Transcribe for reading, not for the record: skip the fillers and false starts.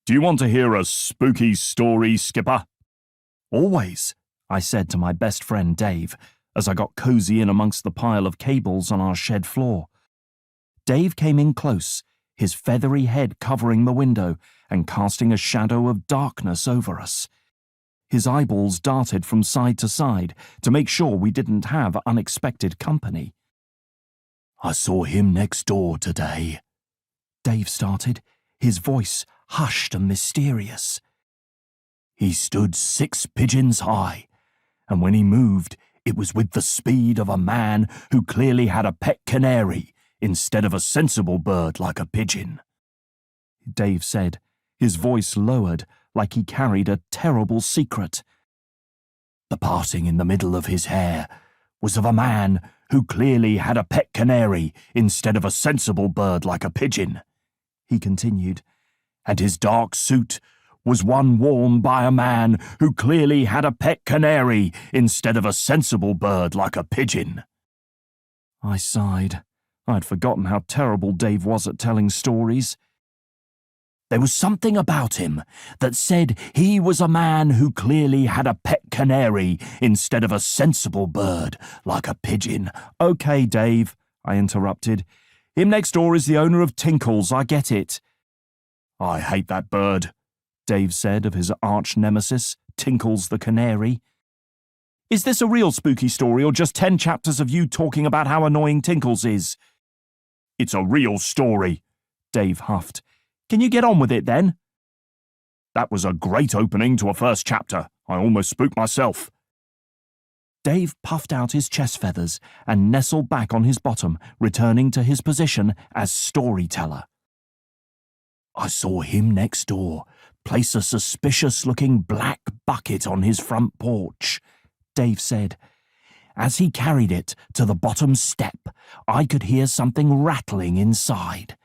Do you want to hear a spooky story, Skipper? Always, I said to my best friend Dave, as I got cozy in amongst the pile of cables on our shed floor. Dave came in close, his feathery head covering the window and casting a shadow of darkness over us. His eyeballs darted from side to side to make sure we didn't have unexpected company. I saw him next door today, Dave started, his voice hushed and mysterious. He stood 6 pigeons high, and when he moved, it was with the speed of a man who clearly had a pet canary instead of a sensible bird like a pigeon. Dave said, his voice lowered like he carried a terrible secret. The parting in the middle of his hair was of a man who clearly had a pet canary instead of a sensible bird like a pigeon, he continued, and his dark suit was one worn by a man who clearly had a pet canary instead of a sensible bird like a pigeon. I sighed. I'd forgotten how terrible Dave was at telling stories. There was something about him that said he was a man who clearly had a pet canary instead of a sensible bird like a pigeon. Okay, Dave, I interrupted. Him next door is the owner of Tinkles, I get it. I hate that bird, Dave said of his arch nemesis, Tinkles the canary. Is this a real spooky story or just 10 chapters of you talking about how annoying Tinkles is? It's a real story, Dave huffed. Can you get on with it then? That was a great opening to a first chapter. I almost spooked myself. Dave puffed out his chest feathers and nestled back on his bottom, returning to his position as storyteller. I saw him next door place a suspicious-looking black bucket on his front porch, Dave said. As he carried it to the bottom step, I could hear something rattling inside.